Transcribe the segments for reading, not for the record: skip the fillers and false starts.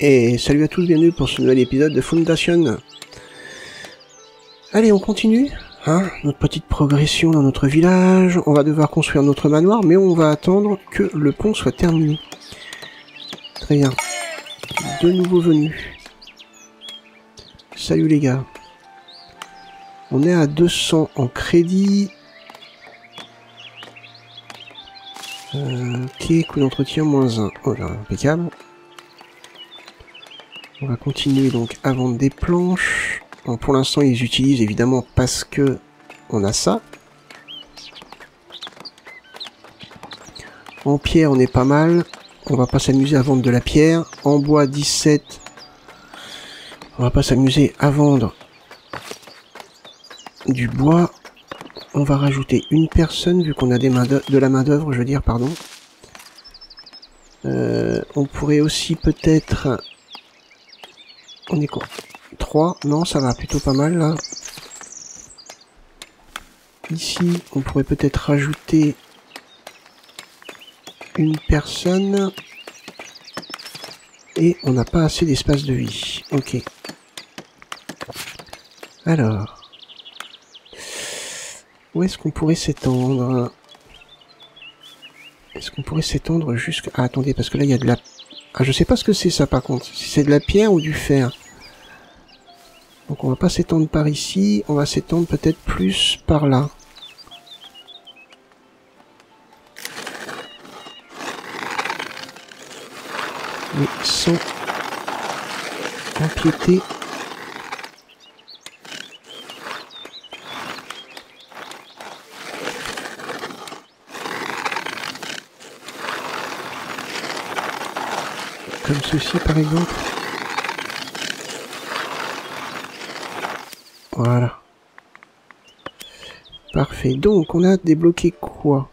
Et salut à tous, bienvenue pour ce nouvel épisode de Foundation. Allez, on continue, hein, notre petite progression dans notre village. On va devoir construire notre manoir, mais on va attendre que le pont soit terminé. Très bien. De nouveaux venus. Salut les gars. On est à 200 en crédit. Ok, coût d'entretien -1. Oh là, impeccable. On va continuer donc à vendre des planches. Bon, pour l'instant, ils utilisent évidemment parce que on a ça. En pierre, on est pas mal. On va pas s'amuser à vendre de la pierre. En bois, 17. On va pas s'amuser à vendre du bois. On va rajouter une personne vu qu'on a de la main d'œuvre, je veux dire, pardon. On pourrait aussi peut-être... On est quoi? 3? Non, ça va plutôt pas mal là. Ici, on pourrait peut-être rajouter une personne. Et on n'a pas assez d'espace de vie. Ok. Alors. Où est-ce qu'on pourrait s'étendre? Est-ce qu'on pourrait s'étendre jusqu'à... Ah, attendez, parce que là, il y a de la... Ah, je sais pas ce que c'est ça, par contre. Si c'est de la pierre ou du fer. Donc, on va pas s'étendre par ici. On va s'étendre peut-être plus par là. Mais sans empiéter. Comme ceci par exemple. Voilà. Parfait. Donc on a débloqué quoi?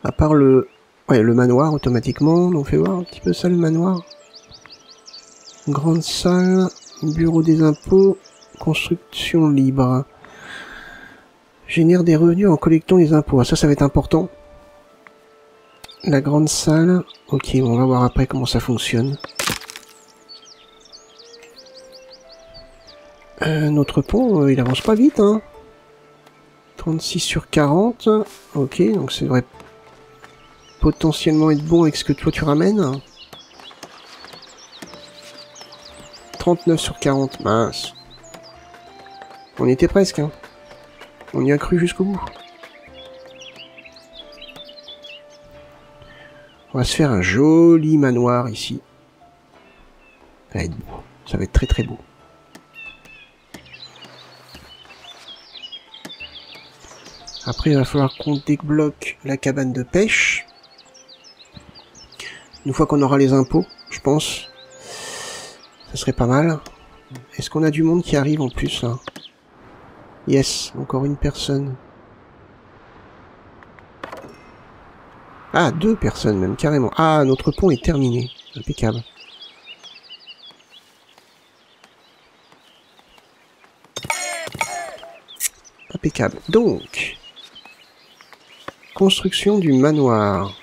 À part le... Ouais, le manoir automatiquement. On fait voir un petit peu ça le manoir. Grande salle. Bureau des impôts. Construction libre. Génère des revenus en collectant les impôts. Ça va être important. La grande salle. Ok, on va voir après comment ça fonctionne. Notre pont, il avance pas vite, hein. 36 sur 40. Ok, donc ça devrait potentiellement être bon avec ce que toi tu ramènes. 39 sur 40, mince. On y était presque, hein. On y a cru jusqu'au bout. On va se faire un joli manoir ici. Ça va être beau. Ça va être très très beau. Après, il va falloir qu'on débloque la cabane de pêche. Une fois qu'on aura les impôts, je pense. Ça serait pas mal. Est-ce qu'on a du monde qui arrive en plus là? Yes, encore une personne. Ah, 2 personnes même, carrément. Ah, notre pont est terminé. Impeccable. Impeccable. Donc, construction du manoir.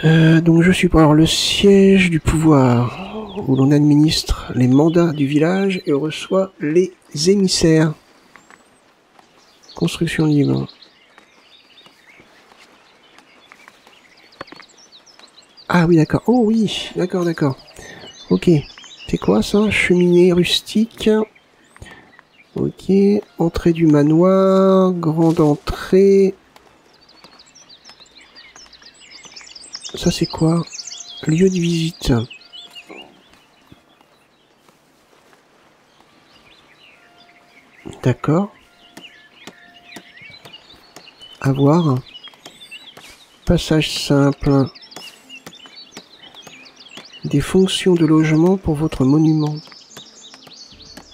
Donc je suis pour alors le siège du pouvoir, où l'on administre les mandats du village et reçoit les émissaires. Construction libre. Ah oui, d'accord. Oh oui, d'accord, d'accord. Ok. C'est quoi ça? Cheminée rustique. Ok. Entrée du manoir. Grande entrée. Ça c'est quoi? Lieu de visite. D'accord. À voir. Passage simple. Des fonctions de logement pour votre monument.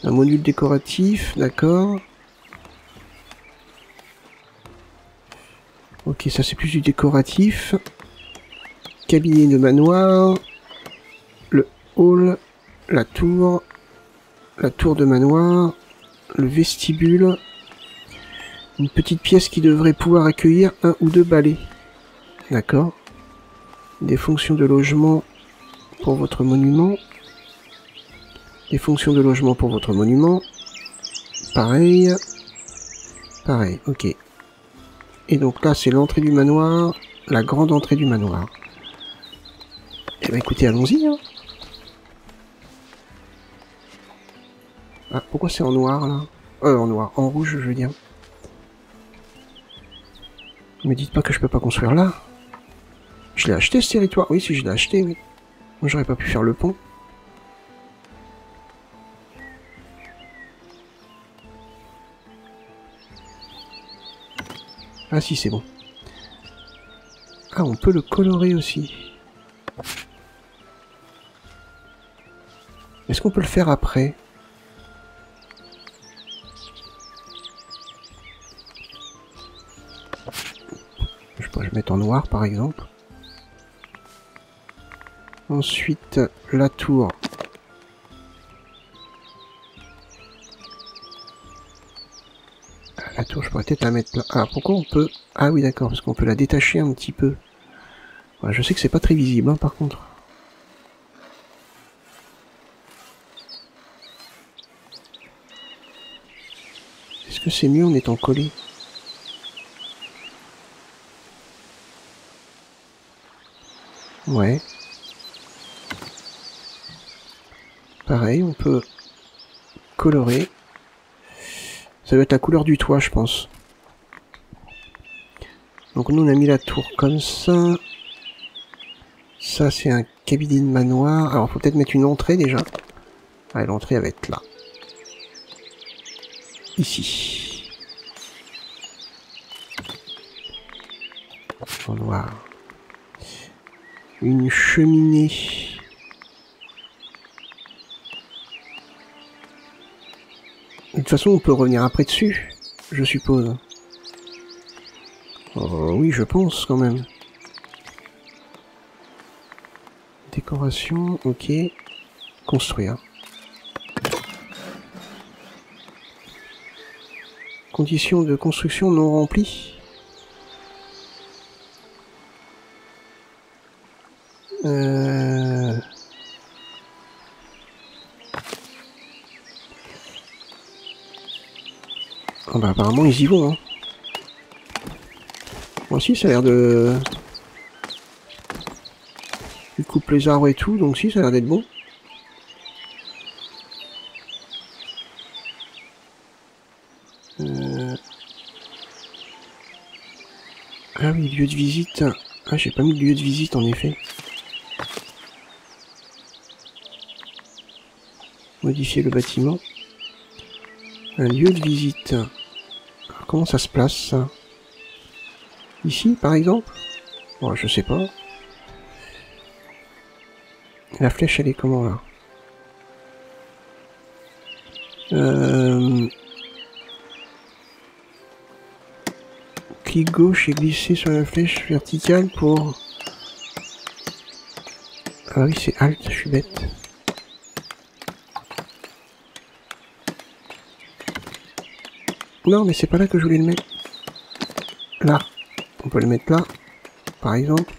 Un module décoratif, d'accord. Ok, ça c'est plus du décoratif. Cabinet de manoir. Le hall. La tour de manoir. Le vestibule. Une petite pièce qui devrait pouvoir accueillir 1 ou 2 balais. D'accord. Des fonctions de logement pour votre monument. Des fonctions de logement pour votre monument. Pareil. Pareil, ok. Et donc là, c'est l'entrée du manoir. La grande entrée du manoir. Eh ben écoutez, allons-y. Hein. Ah, pourquoi c'est en noir, là? En noir. En rouge, je veux dire. Me dites pas que je peux pas construire là. Je l'ai acheté, ce territoire. Oui, si je l'ai acheté, oui. Moi, j'aurais pas pu faire le pont. Ah si, c'est bon. Ah, on peut le colorer aussi. Est-ce qu'on peut le faire après? Je pourrais le mettre en noir, par exemple. Ensuite, la tour. La tour, je pourrais peut-être la mettre là. Ah, pourquoi on peut... Ah oui, d'accord, parce qu'on peut la détacher un petit peu. Ouais, je sais que c'est pas très visible, hein, par contre. Est-ce que c'est mieux en étant collé? Ouais. Pareil, on peut colorer. Ça doit être la couleur du toit, je pense. Donc nous, on a mis la tour comme ça. Ça, c'est un cabinet de manoir. Alors, faut peut-être mettre une entrée, déjà. Ah, l'entrée, elle va être là. Ici. En noir. Une cheminée. De toute façon, on peut revenir après dessus, je suppose. Oh, oui, je pense, quand même. Décoration, ok. Construire. Conditions de construction non remplies. Ah bah apparemment ils y vont. Hein. Moi aussi ça a l'air de... Ils coupent les arbres et tout, donc si ça a l'air d'être bon. Ah oui, lieu de visite. Ah, j'ai pas mis de lieu de visite en effet. Modifier le bâtiment. Un lieu de visite. Alors, comment ça se place ça? Ici par exemple? Bon, je sais pas. La flèche elle est comment là? Clic gauche et glisser sur la flèche verticale pour... Ah oui, c'est Alt, je suis bête. Non, mais c'est pas là que je voulais le mettre. Là. On peut le mettre là, par exemple.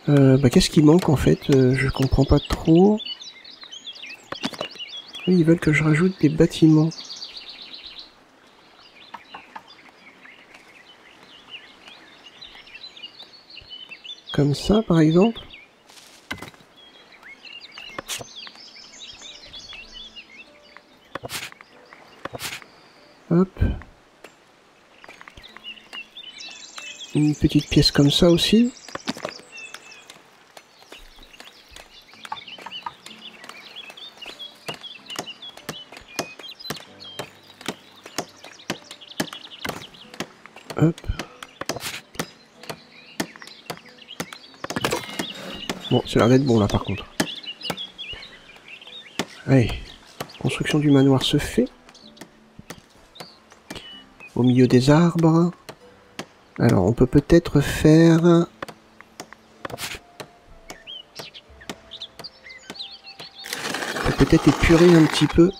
Bah, qu'est-ce qui manque en fait? Je comprends pas trop. Oui, ils veulent que je rajoute des bâtiments. Comme ça, par exemple. Hop. Une petite pièce comme ça aussi. Hop. Bon, ça a l'air d'être bon là par contre. Allez, construction du manoir se fait. Au milieu des arbres. Alors, on peut peut-être faire... On peut peut-être épurer un petit peu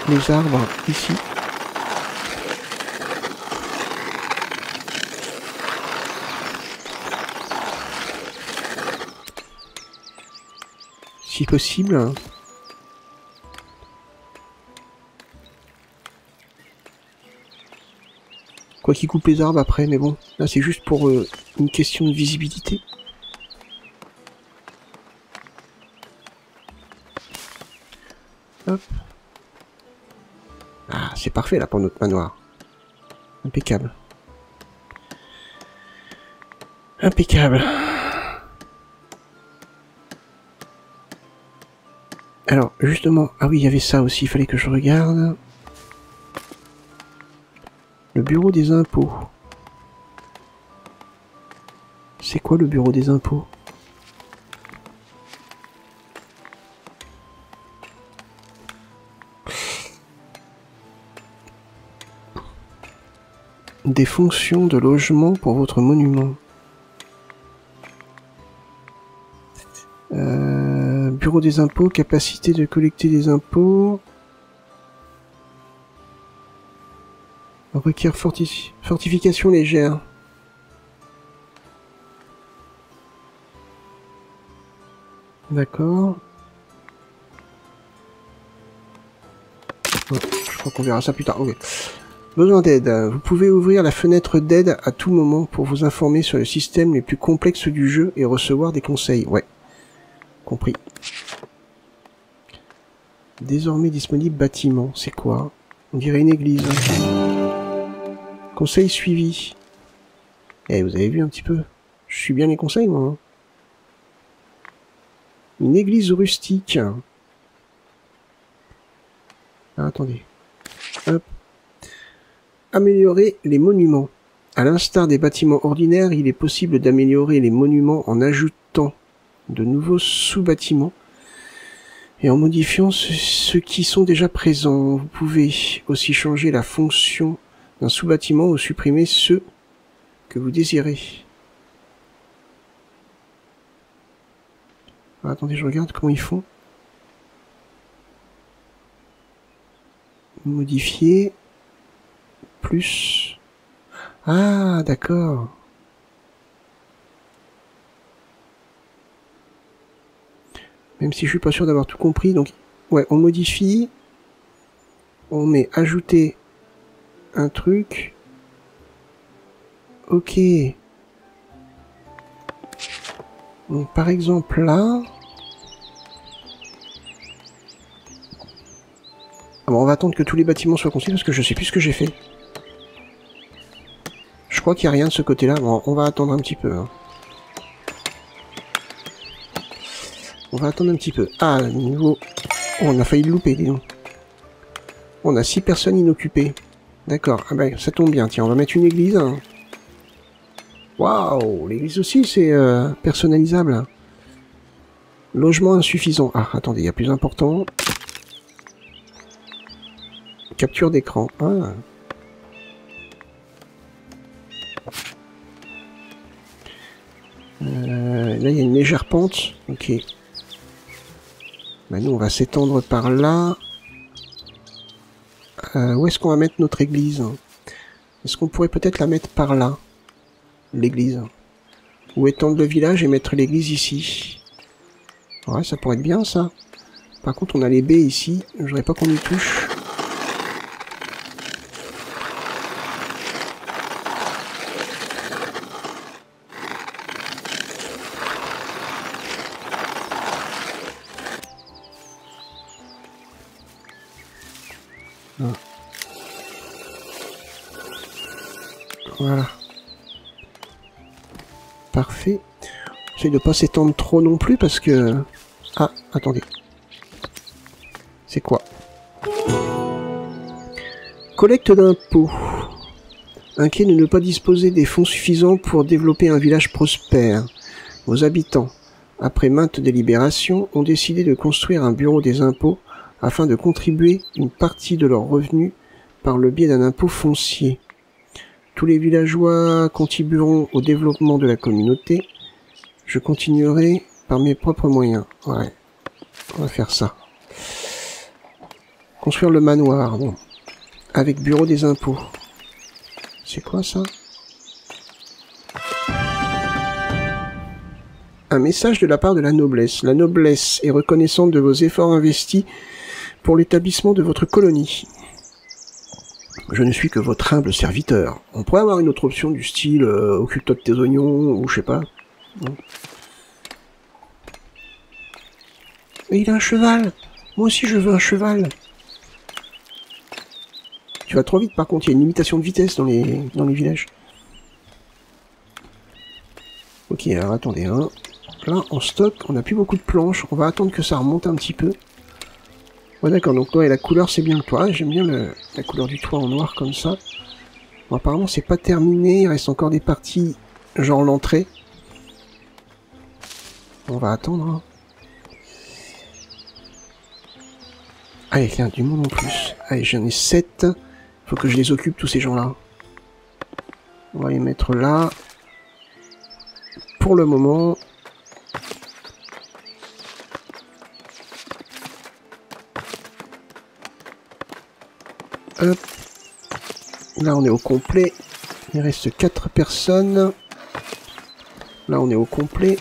les arbres ici. si possible. Quoi qu'il coupe les arbres après, mais bon, là c'est juste pour une question de visibilité. Hop. Ah, c'est parfait là pour notre manoir. Impeccable. Impeccable. Alors, justement, ah oui, il y avait ça aussi, il fallait que je regarde. Le bureau des impôts. C'est quoi le bureau des impôts? Des fonctions de logement pour votre monument. Bureau des impôts, capacité de collecter des impôts. Requiert fortification légère. D'accord. Oh, je crois qu'on verra ça plus tard. Ok. Besoin d'aide. Vous pouvez ouvrir la fenêtre d'aide à tout moment pour vous informer sur le système les plus complexes du jeu et recevoir des conseils. Ouais. Compris. Désormais disponible bâtiment. C'est quoi? On dirait une église. Conseil suivi. Eh, vous avez vu un petit peu? Je suis bien les conseils, moi. Une église rustique. Ah, attendez. Hop. Améliorer les monuments. À l'instar des bâtiments ordinaires, il est possible d'améliorer les monuments en ajoutant de nouveaux sous-bâtiments et en modifiant ceux qui sont déjà présents. Vous pouvez aussi changer la fonction d'un sous-bâtiment ou supprimer ceux que vous désirez. Ah, attendez, je regarde comment ils font. Modifier. Plus. Ah, d'accord. Même si je suis pas sûr d'avoir tout compris, donc ouais, on modifie, on met ajouter un truc. Ok. Donc par exemple là. Ah bon, on va attendre que tous les bâtiments soient construits parce que je sais plus ce que j'ai fait. Je crois qu'il n'y a rien de ce côté-là. Bon, on va attendre un petit peu. Hein. On va attendre un petit peu. Ah, niveau... Oh, on a failli le louper, dis donc. On a 6 personnes inoccupées. D'accord. Ah ben, ça tombe bien. Tiens, on va mettre une église. Waouh, l'église aussi, c'est personnalisable. Logement insuffisant. Ah, attendez, il y a plus important. Capture d'écran. Ah. Là, il y a une légère pente. Ok. Bah, nous, on va s'étendre par là. Où est-ce qu'on va mettre notre église? Est-ce qu'on pourrait peut-être la mettre par là? L'église. Ou étendre le village et mettre l'église ici. Ouais, ça pourrait être bien, ça. Par contre, on a les baies ici. Je voudrais pas qu'on y touche. Voilà. Parfait. J'essaie de pas s'étendre trop non plus parce que... Ah, attendez. C'est quoi? Collecte d'impôts. Inquiet de ne pas disposer des fonds suffisants pour développer un village prospère. Vos habitants, après maintes délibérations, ont décidé de construire un bureau des impôts afin de contribuer une partie de leurs revenus par le biais d'un impôt foncier. Tous les villageois contribueront au développement de la communauté. Je continuerai par mes propres moyens. Ouais, on va faire ça. Construire le manoir, bon. Avec bureau des impôts. C'est quoi ça? Un message de la part de la noblesse. La noblesse est reconnaissante de vos efforts investis pour l'établissement de votre colonie. Je ne suis que votre humble serviteur. On pourrait avoir une autre option du style occupe-toi de tes oignons, ou je sais pas. Non. Mais il a un cheval. Moi aussi je veux un cheval. Tu vas trop vite par contre, il y a une limitation de vitesse dans les villages. Ok, alors attendez, hein. Là on stocke, on n'a plus beaucoup de planches, on va attendre que ça remonte un petit peu. Ouais d'accord, donc ouais, la couleur c'est bien le toit, j'aime bien la couleur du toit en noir comme ça. Bon, apparemment c'est pas terminé, il reste encore des parties genre l'entrée. On va attendre. Hein. Allez, tiens, du monde en plus. Allez, j'en ai 7. Faut que je les occupe tous ces gens-là. On va les mettre là. Pour le moment... Hop. Là, on est au complet. Il reste 4 personnes. Là, on est au complet.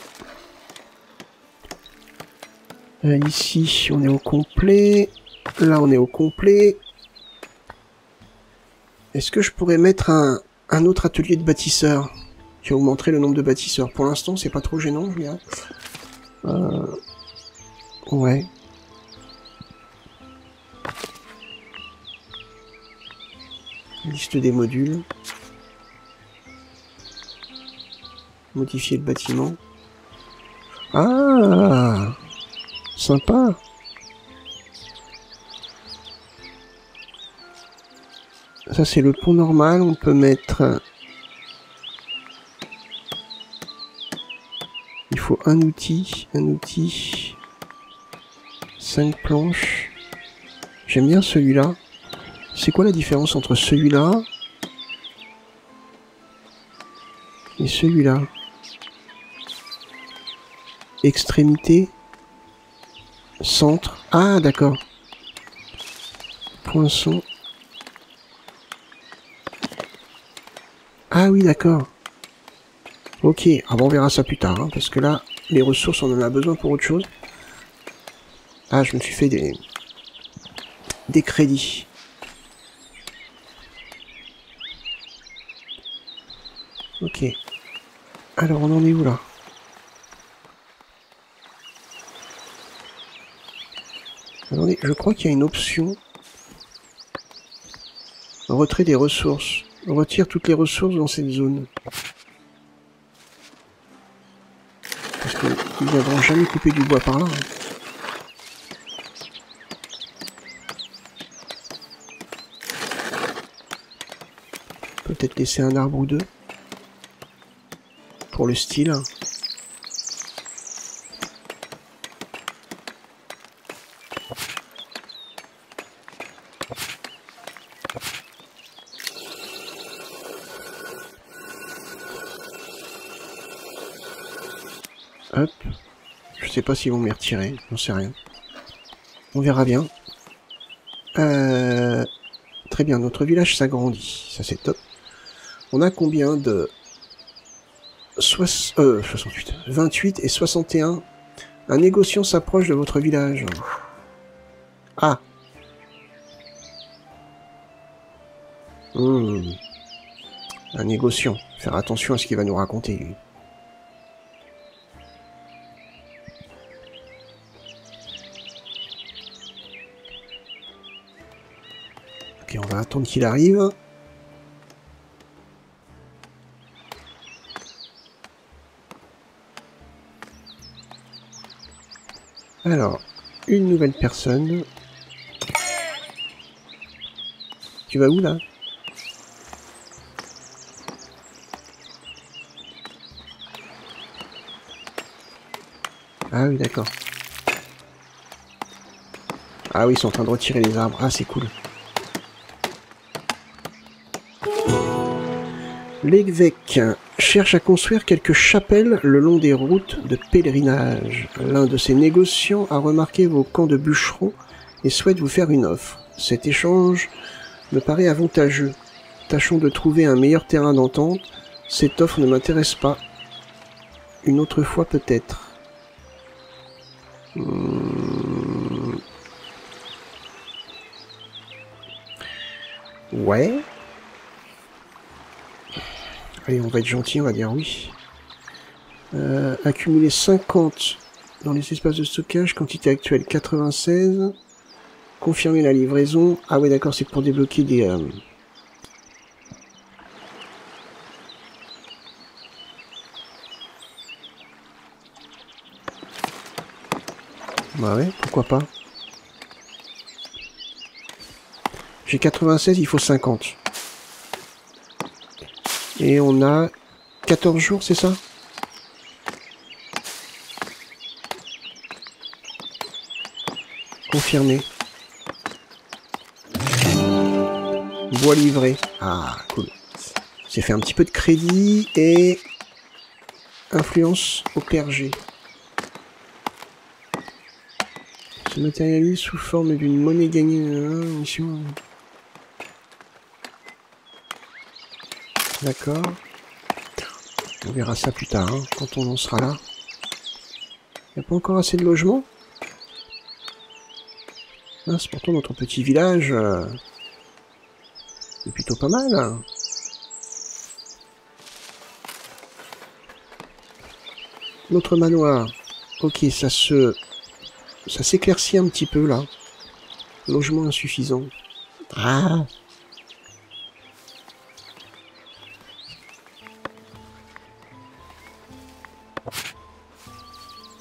Ici, on est au complet. Là, on est au complet. Est-ce que je pourrais mettre un autre atelier de bâtisseurs qui augmenterait le nombre de bâtisseurs? Pour l'instant, c'est pas trop gênant, je dirais. Ouais. Liste des modules. Modifier le bâtiment. Ah, sympa. Ça c'est le pont normal, on peut mettre... Il faut un outil, 5 planches. J'aime bien celui-là. C'est quoi la différence entre celui-là et celui-là? Extrémité, centre. Ah d'accord. Poinçon. Ah oui d'accord. Ok, ah bon, on verra ça plus tard, hein, parce que là, les ressources, on en a besoin pour autre chose. Ah, je me suis fait des crédits. Ok. Alors, on en est où, là? Attendez, je crois qu'il y a une option. Retrait des ressources. On retire toutes les ressources dans cette zone. Parce qu'ils ne viendront jamais couper du bois par là. Hein. Peut-être laisser un arbre ou deux. Pour le style. Hop. Je sais pas s'ils vont m'y retirer, j'en sais rien. On verra bien. Très bien, notre village s'agrandit. Ça c'est top. On a combien de... 68. 28 et 61. Un négociant s'approche de votre village. Ah. Un négociant. Faire attention à ce qu'il va nous raconter, lui. Ok, on va attendre qu'il arrive. Alors, une nouvelle personne. Tu vas où, là? Ah oui, d'accord. Ah oui, ils sont en train de retirer les arbres. Ah, c'est cool. L'évêque cherche à construire quelques chapelles le long des routes de pèlerinage. L'un de ses négociants a remarqué vos camps de bûcherons et souhaite vous faire une offre. Cet échange me paraît avantageux. Tâchons de trouver un meilleur terrain d'entente. Cette offre ne m'intéresse pas. une autre fois peut-être. Ouais. Allez, on va être gentil, on va dire oui. Accumuler 50 dans les espaces de stockage, quantité actuelle 96. Confirmer la livraison. Ah ouais, d'accord, c'est pour débloquer des... Bah ouais, pourquoi pas. J'ai 96, il faut 50. Et on a 14 jours, c'est ça? Confirmé. Bois livré. Ah, cool. J'ai fait un petit peu de crédit et... influence au clergé. Se matérialise sous forme d'une monnaie gagnée. Mission. D'accord. On verra ça plus tard, hein, quand on en sera là. Il n'y a pas encore assez de logements? Ah, c'est pourtant notre petit village. C'est plutôt pas mal. Hein. Notre manoir. Ok, ça s'éclaircit un petit peu là. Logement insuffisant. Ah.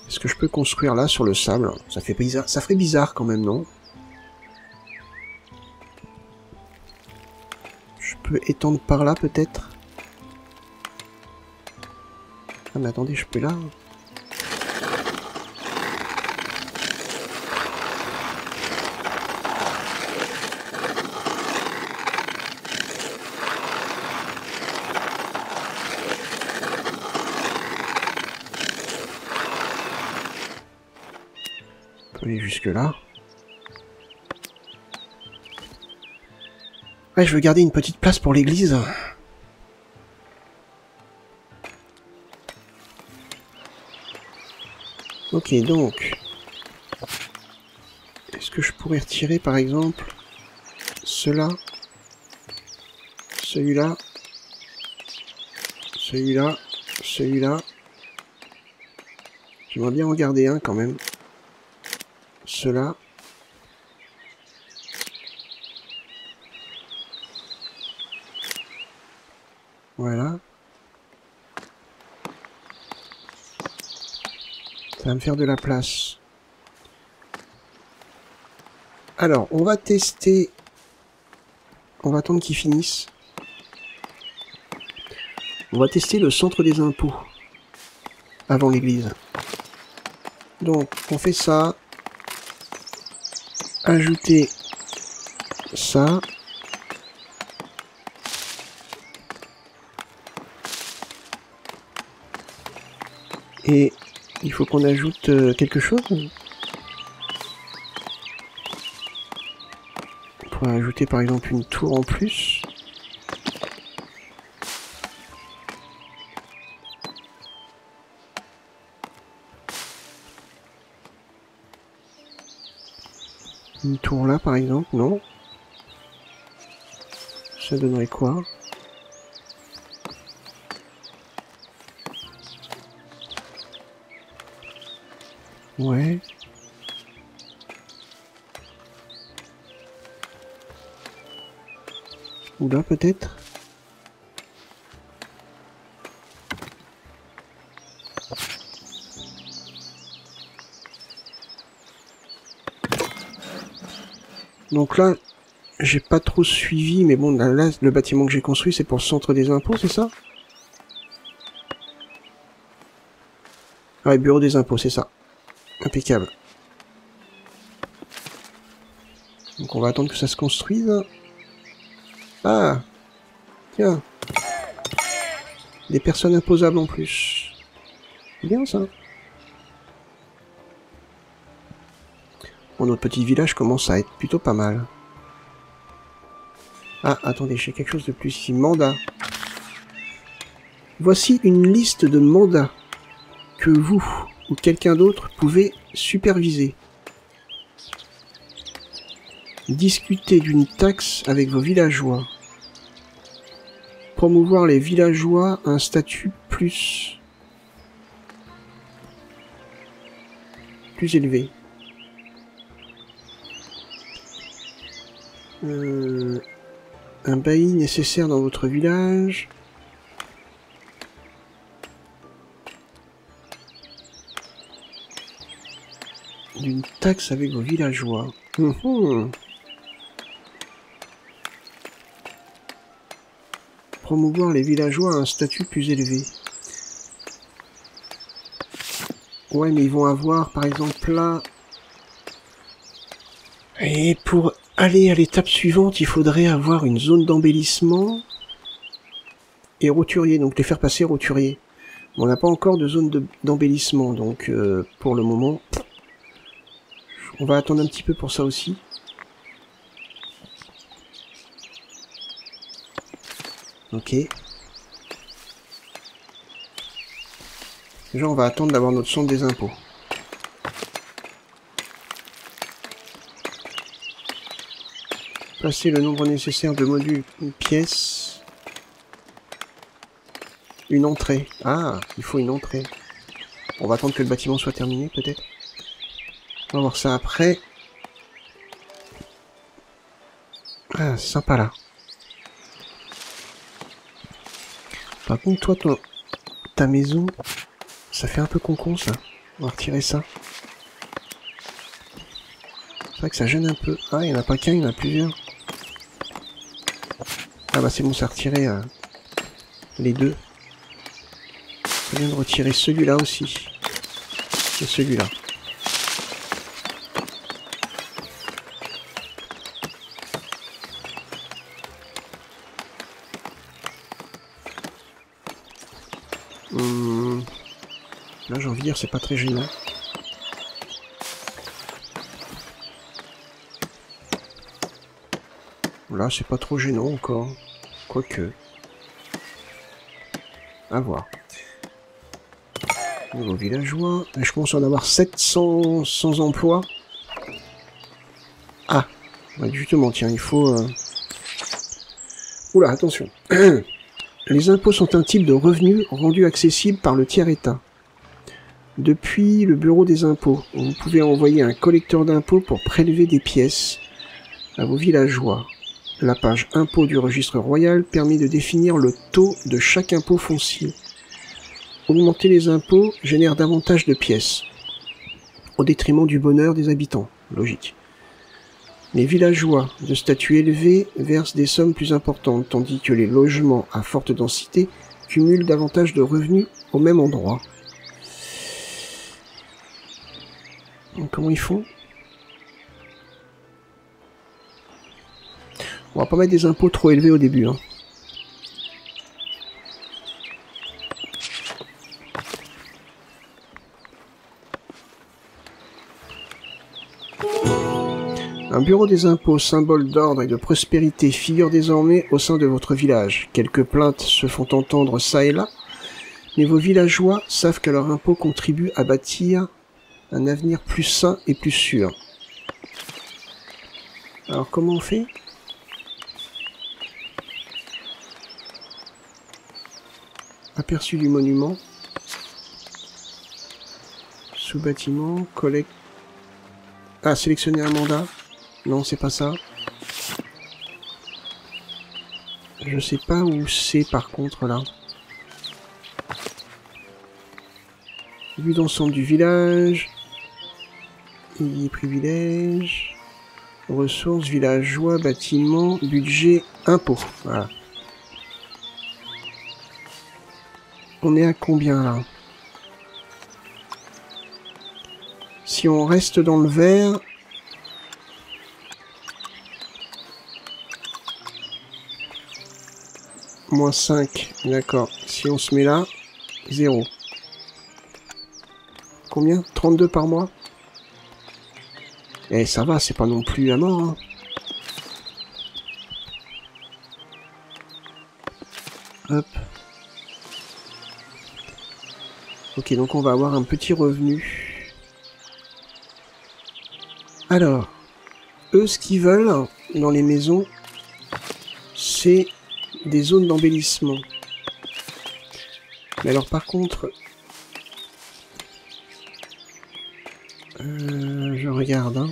Est-ce que je peux construire là sur le sable? Ça fait bizarre. Ça ferait bizarre quand même, non? Je peux étendre par là peut-être? Ah mais attendez, je peux là. On peut aller jusque là. Ouais, je veux garder une petite place pour l'église. Ok, donc... est-ce que je pourrais retirer, par exemple, cela, celui-là, celui-là, celui-là. J'aimerais bien en garder un, quand même. Cela. Voilà. Ça va me faire de la place. Alors, on va tester... on va attendre qu'ils finissent. On va tester le centre des impôts. Avant l'église. Donc, on fait ça. Ajouter ça. Et il faut qu'on ajoute quelque chose. On pourrait ajouter par exemple une tour en plus. Une tour là par exemple, non? Ça donnerait quoi? Ouais. Ou là peut-être? Donc là, j'ai pas trop suivi, mais bon, là le bâtiment que j'ai construit, c'est pour le centre des impôts, c'est ça? Ah ouais, bureau des impôts, c'est ça. Impeccable. Donc on va attendre que ça se construise. Ah! Tiens. Des personnes imposables en plus. Bien ça. Bon, notre petit village commence à être plutôt pas mal. Ah, attendez, j'ai quelque chose de plus ici. Mandat. Voici une liste de mandats. que vous ou quelqu'un d'autre pouvez superviser. Discuter d'une taxe avec vos villageois. Promouvoir les villageois à un statut plus élevé. Un bailli nécessaire dans votre village. D'une taxe avec vos villageois. Promouvoir les villageois à un statut plus élevé. Ouais, mais ils vont avoir, par exemple, là... Et pour aller à l'étape suivante, il faudrait avoir une zone d'embellissement et roturier, donc les faire passer roturier. On n'a pas encore de zone d'embellissement, donc pour le moment, on va attendre un petit peu pour ça aussi. Ok. Déjà, on va attendre d'avoir notre centre des impôts. Passer le nombre nécessaire de modules, une pièce. Une entrée. Ah, il faut une entrée. On va attendre que le bâtiment soit terminé, peut-être. On va voir ça après. Ah, c'est sympa, là. Par contre, toi, ta maison, ça fait un peu con ça. On va retirer ça. C'est vrai que ça gêne un peu. Ah, il n'y en a pas qu'un, il y en a plusieurs. Ah bah c'est bon, ça a retiré les deux. Ça vient de retirer celui-là aussi. Et celui-là. Là j'ai envie de dire c'est pas très gênant. Là c'est pas trop gênant encore. Quoique. À voir. Nouveau villageois. Et je commence à en avoir 700 sans emploi. Ah. Bah, justement tiens il faut... Oula attention. Les impôts sont un type de revenu rendu accessible par le tiers-état. Depuis le bureau des impôts, vous pouvez envoyer un collecteur d'impôts pour prélever des pièces à vos villageois. La page impôts du registre royal permet de définir le taux de chaque impôt foncier. Augmenter les impôts génère davantage de pièces, au détriment du bonheur des habitants. Logique. Les villageois de statut élevé versent des sommes plus importantes, tandis que les logements à forte densité cumulent davantage de revenus au même endroit. Donc, comment ils font? On va pas mettre des impôts trop élevés au début. Hein. Un bureau des impôts, symbole d'ordre et de prospérité, figure désormais au sein de votre village. Quelques plaintes se font entendre ça et là, mais vos villageois savent que leur impôt contribue à bâtir un avenir plus sain et plus sûr. Alors comment on fait? Aperçu du monument. Sous-bâtiment, collecte... Ah, sélectionner un mandat. Non, c'est pas ça. Je sais pas où c'est par contre là. Vue d'ensemble du village. Privilèges. Ressources, villageois, bâtiments, budget, impôts. Voilà. On est à combien là? Si on reste dans le vert... Moins 5, d'accord. Si on se met là, 0. Combien? 32 par mois? Eh, ça va, c'est pas non plus la mort, hein. Hop. Ok, donc on va avoir un petit revenu. Alors, eux, ce qu'ils veulent dans les maisons, c'est des zones d'embellissement. Mais alors par contre, je regarde. Hein.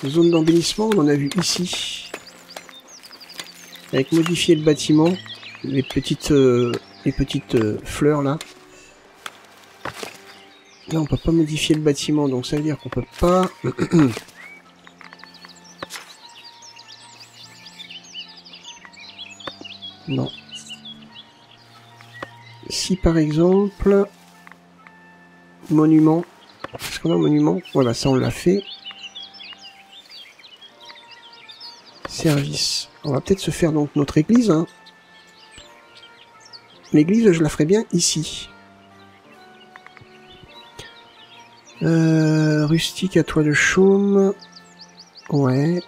Zone d'embellissement, on en a vu ici. Avec modifier le bâtiment, les petites fleurs là. Là, on peut pas modifier le bâtiment, donc ça veut dire qu'on peut pas. Non. Si par exemple, monument, est-ce qu'on a un monument? Voilà, ça on l'a fait. Service. On va peut-être se faire donc notre église. Hein. L'église, je la ferai bien ici. Rustique à toit de chaume. Ouais.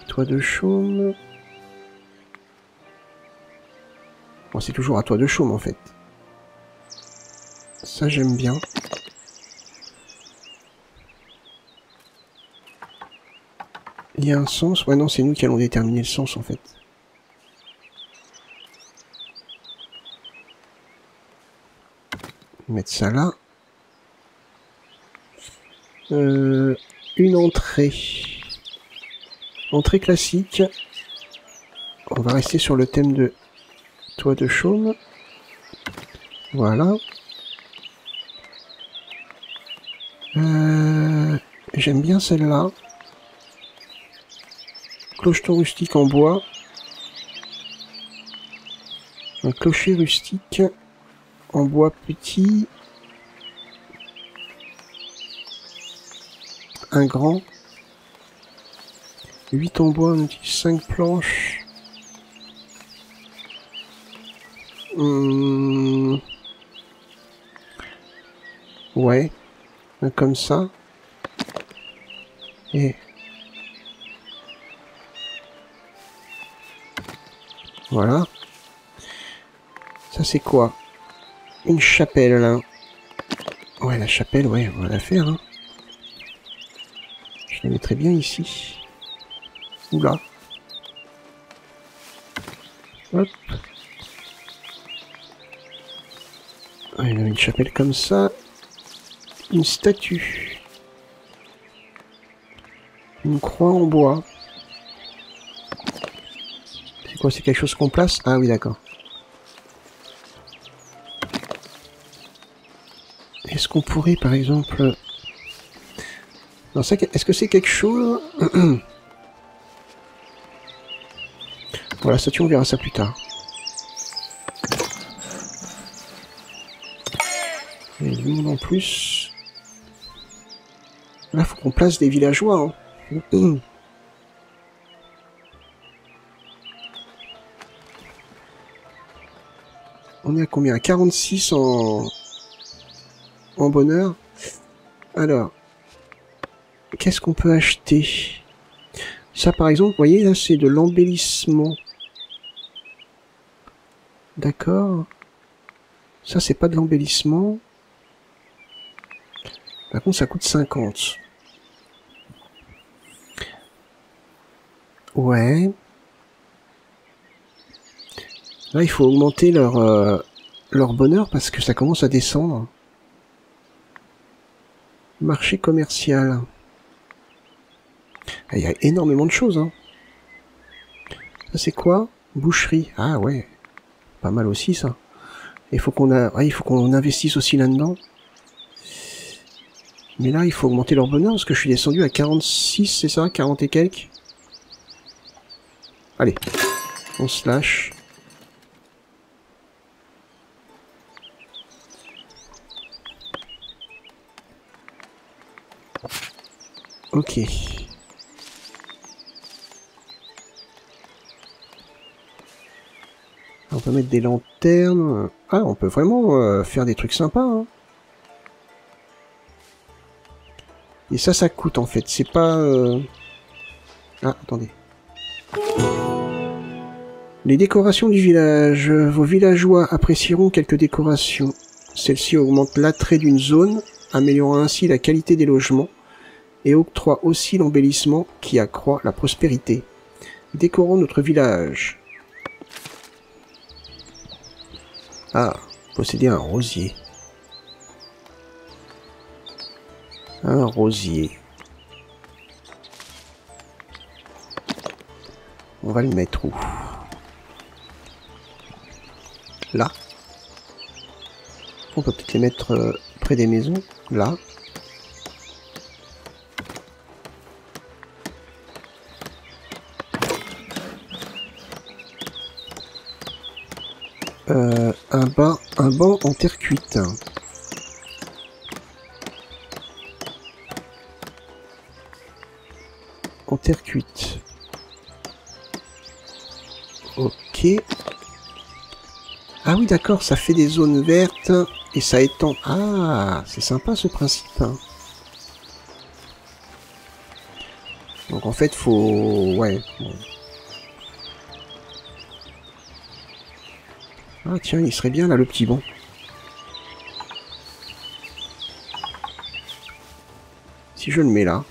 Toit de chaume. Bon, c'est toujours à toit de chaume en fait. Ça, j'aime bien. Il y a un sens. Ouais, non, c'est nous qui allons déterminer le sens en fait. Mettre ça là. Une entrée. Entrée classique. On va rester sur le thème de toit de chaume. Voilà. J'aime bien celle-là. Clocheton rustique en bois. Un clocher rustique en bois petit. Un grand. 8 en bois, on utilise 5 planches. Ouais. Comme ça. Et voilà. Ça c'est quoi? Une chapelle là. Ouais, la chapelle, ouais, on va la faire. Hein. Je la mettrai bien ici. Oula. Hop. Ouais, il y a une chapelle comme ça. Une statue. Une croix en bois. C'est quoi? C'est quelque chose qu'on place? Ah oui, d'accord. Est-ce qu'on pourrait, par exemple... Non, ça, est-ce que c'est quelque chose... Voilà, statue, on verra ça plus tard. Il y a du monde en plus. Là, faut qu'on place des villageois. Hein. On est à combien? À 46 en bonheur. Alors, qu'est-ce qu'on peut acheter? Ça, par exemple, vous voyez, là, c'est de l'embellissement. D'accord. Ça, c'est pas de l'embellissement. Par contre, ça coûte 50. Ouais. Là, il faut augmenter leur bonheur parce que ça commence à descendre. Marché commercial. Ah, il y a énormément de choses. Hein. Ça, c'est quoi? Boucherie. Ah ouais. Pas mal aussi, ça. Il faut qu'on investisse aussi là-dedans. Mais là, il faut augmenter leur bonheur parce que je suis descendu à 46, c'est ça? 40 et quelques. Allez. On se lâche. Ok. On peut mettre des lanternes. Ah, on peut vraiment faire des trucs sympas. Hein. Et ça coûte en fait. C'est pas... Ah, attendez. Les décorations du village. Vos villageois apprécieront quelques décorations. Celles-ci augmentent l'attrait d'une zone, améliorant ainsi la qualité des logements, et octroient aussi l'embellissement qui accroît la prospérité. Décorons notre village. Ah, posséder un rosier. Un rosier. On va le mettre où? Là. On peut peut-être les mettre près des maisons. Là. Un banc en terre cuite. En terre cuite. Ok. Ah oui, d'accord, ça fait des zones vertes et ça étend. Ah, c'est sympa ce principe. Hein. Donc en fait, faut... Ouais. Bon. Ah tiens, il serait bien là, le petit banc. Si je le mets là.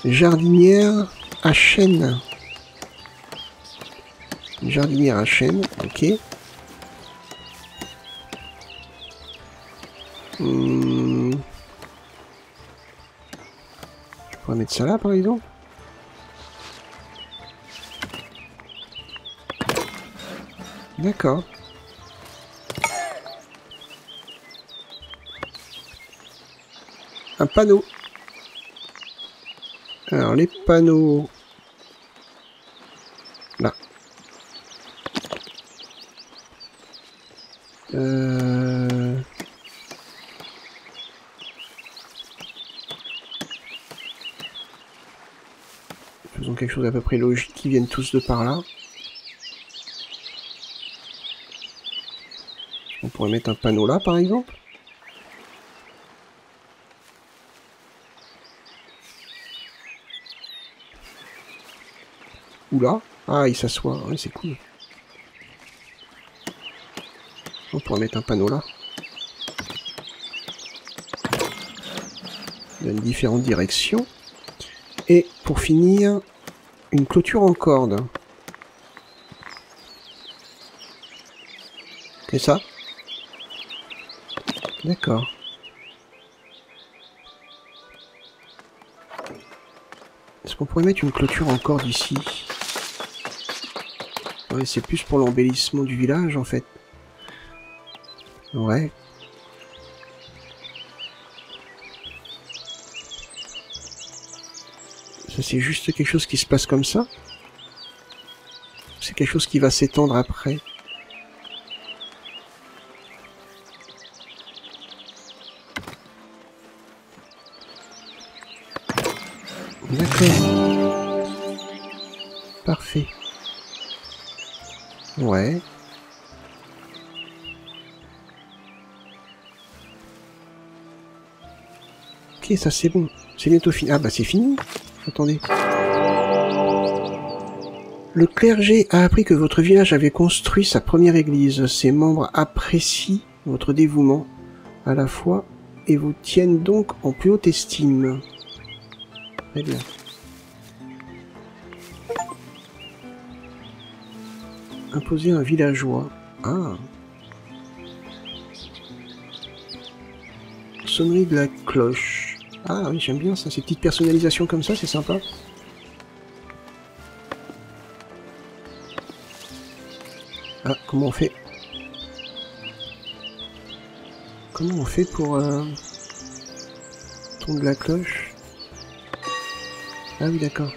Jardinière à chêne. Jardinière à chêne, ok. Je pourrais mettre ça là par exemple. D'accord. Un panneau. Alors les panneaux... Là. Faisons quelque chose d'à peu près logique, qui viennent tous de par là. On pourrait mettre un panneau là par exemple. Ou là. Ah, il s'assoit, ouais, c'est cool. On pourrait mettre un panneau là. Dans différentes directions. Et pour finir, une clôture en corde. C'est ça? D'accord. Est-ce qu'on pourrait mettre une clôture en corde ici? Ouais, c'est plus pour l'embellissement du village en fait. Ouais. Ça c'est juste quelque chose qui se passe comme ça? C'est quelque chose qui va s'étendre après? D'accord. Parfait. Ouais. Ok, ça c'est bon. C'est bientôt fini. Ah bah c'est fini. Attendez. Le clergé a appris que votre village avait construit sa première église. Ses membres apprécient votre dévouement à la fois et vous tiennent donc en plus haute estime. Très bien. Imposer un villageois. Ah. Sonnerie de la cloche. Ah oui, j'aime bien ça. Ces petites personnalisations comme ça, c'est sympa. Ah, comment on fait? Comment on fait pour... ton de la cloche? Ah oui, d'accord.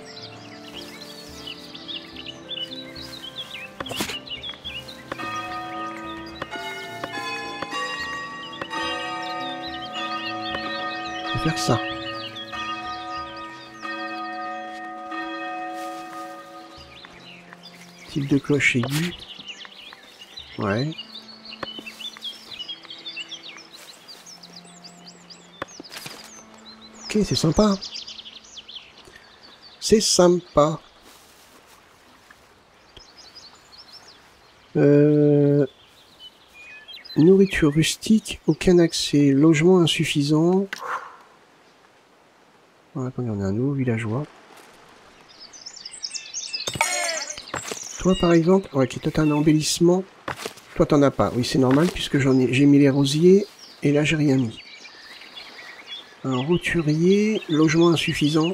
Faire ça. Type de cloche aiguë. Ouais. Ok. Ok, c'est sympa. C'est sympa. Nourriture rustique, aucun accès. Logement insuffisant. Oh, attendez, on a un nouveau villageois. Toi, par exemple, ouais, qui est toi, un embellissement. Toi, t'en as pas. Oui, c'est normal, puisque j'ai mis les rosiers, et là, j'ai rien mis. Un roturier, logement insuffisant.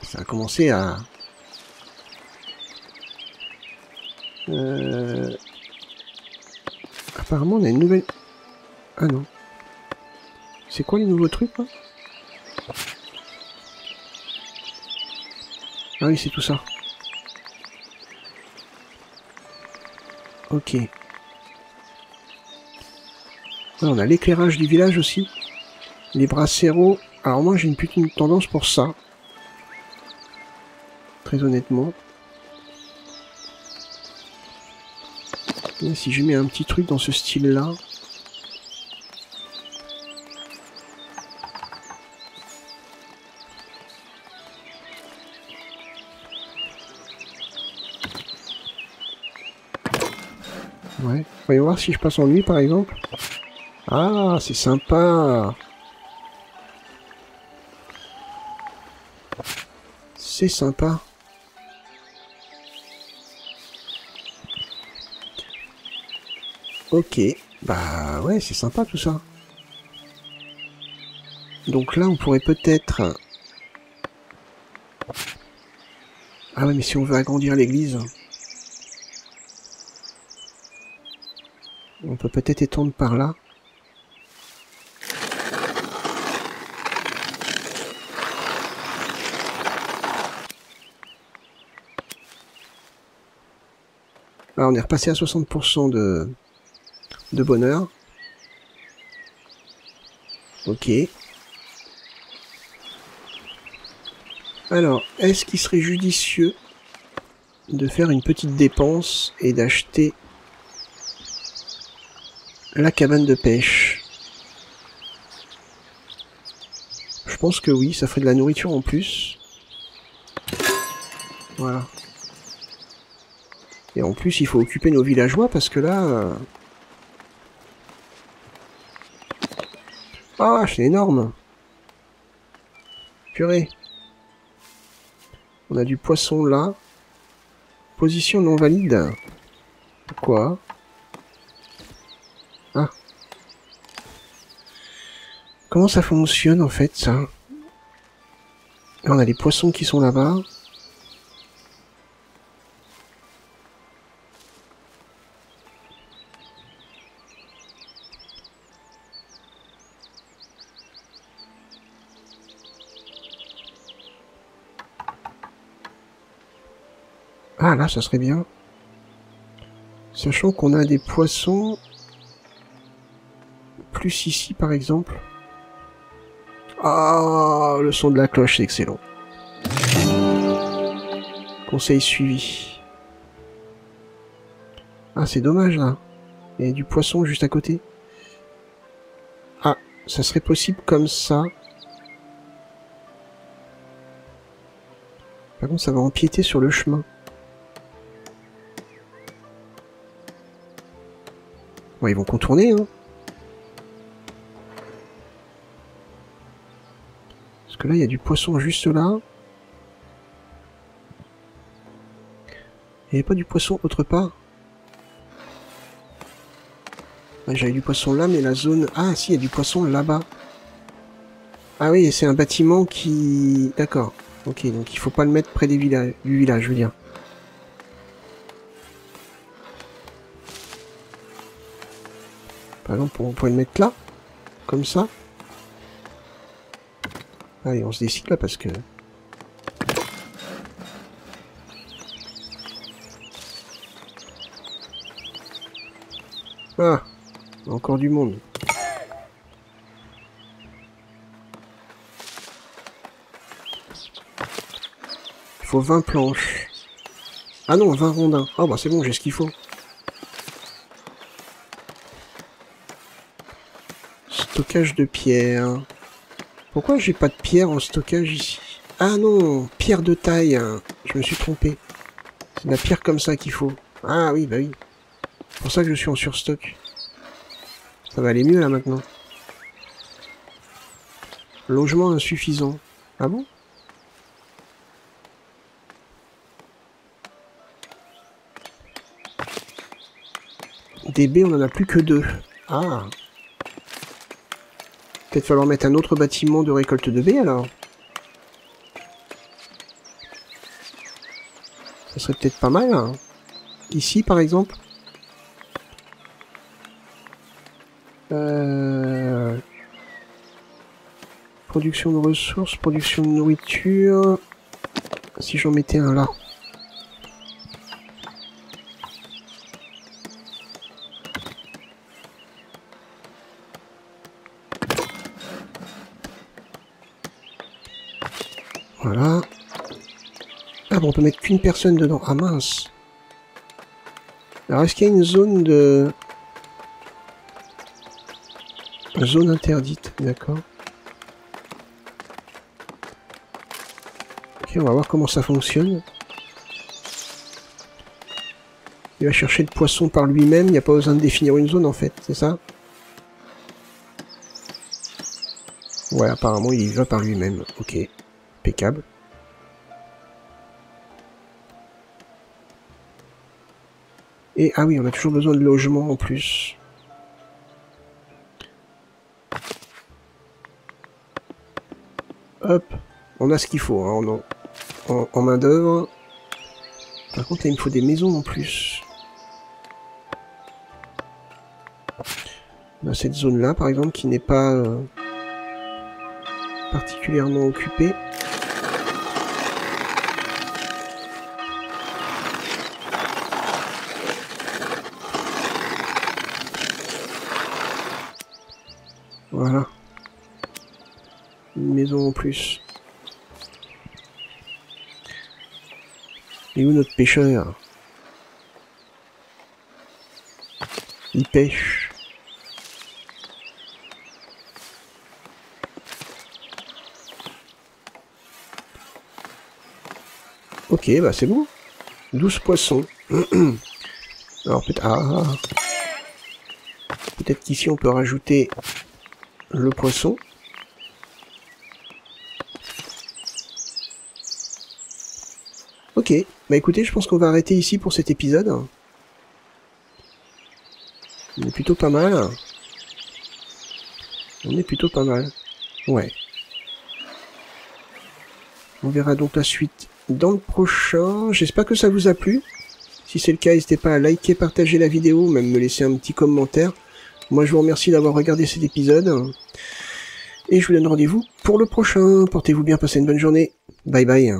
Ça a commencé à... Apparemment, on a une nouvelle... Ah non. C'est quoi les nouveaux trucs, là? Ah oui, c'est tout ça. Ok. Ah, on a l'éclairage du village aussi. Les brasseros. Alors moi, j'ai une petite tendance pour ça. Très honnêtement. Et si je mets un petit truc dans ce style-là... Ouais. Voyons voir si je passe en nuit, par exemple. Ah, c'est sympa. C'est sympa. Ok. Bah ouais, c'est sympa tout ça. Donc là, on pourrait peut-être... Ah ouais, mais si on veut agrandir l'église... On peut peut-être étendre par là. Là, on est repassé à 60% de bonheur. Ok. Alors, est-ce qu'il serait judicieux de faire une petite dépense et d'acheter la cabane de pêche? Je pense que oui, ça ferait de la nourriture en plus. Voilà. Et en plus, il faut occuper nos villageois parce que là... Ah, c'est énorme. Purée. On a du poisson là. Position non valide. Pourquoi? Ah. Comment ça fonctionne en fait ça? Là, on a les poissons qui sont là-bas. Ah là, ça serait bien. Sachant qu'on a des poissons... Plus ici par exemple. Ah, le son de la cloche, c'est excellent. Conseil suivi. Ah, c'est dommage là. Il y a du poisson juste à côté. Ah, ça serait possible comme ça. Par contre, ça va empiéter sur le chemin. Bon, ils vont contourner, hein. Parce que là, il y a du poisson juste là. Il n'y avait pas du poisson autre part? Ouais, j'avais du poisson là, mais la zone... Ah, si, il y a du poisson là-bas. Ah oui, c'est un bâtiment qui... D'accord. Ok, donc il faut pas le mettre près du village, je veux dire. Par exemple, on pourrait le mettre là. Comme ça. Allez, on se décide là parce que... Ah, encore du monde. Il faut 20 planches. Ah non, 20 rondins. Ah bah c'est bon, j'ai ce qu'il faut. Stockage de pierre. Pourquoi j'ai pas de pierre en stockage ici? Ah non, pierre de taille. Hein. Je me suis trompé. C'est de la pierre comme ça qu'il faut. Ah oui, bah oui. C'est pour ça que je suis en surstock. Ça va aller mieux là maintenant. Logement insuffisant. Ah bon? Des baies, on en a plus que 2. Ah. Peut-être falloir mettre un autre bâtiment de récolte de baies alors. Ça serait peut-être pas mal. Hein. Ici par exemple. Production de ressources, production de nourriture. Si j'en mettais un là. Voilà. Ah bon, on peut mettre qu'une personne dedans. Ah mince. Alors est-ce qu'il y a une zone de... Zone interdite, d'accord. Ok, on va voir comment ça fonctionne. Il va chercher le poisson par lui-même, il n'y a pas besoin de définir une zone en fait, c'est ça? Ouais, apparemment il y va par lui-même. Ok, impeccable. Et ah oui, on a toujours besoin de logement en plus. Hop, on a ce qu'il faut hein, en main d'œuvre. Par contre, là, il me faut des maisons en plus. On a cette zone-là, par exemple, qui n'est pas particulièrement occupée. Voilà. Une maison en plus. Et où notre pêcheur? Il pêche. Ok, bah c'est bon. 12 poissons. Alors peut-être... Ah, peut-être qu'ici on peut rajouter le poisson. Ok, bah écoutez, je pense qu'on va arrêter ici pour cet épisode. On est plutôt pas mal. On est plutôt pas mal. Ouais. On verra donc la suite dans le prochain. J'espère que ça vous a plu. Si c'est le cas, n'hésitez pas à liker, partager la vidéo, même me laisser un petit commentaire. Moi, je vous remercie d'avoir regardé cet épisode. Et je vous donne rendez-vous pour le prochain. Portez-vous bien, passez une bonne journée. Bye bye.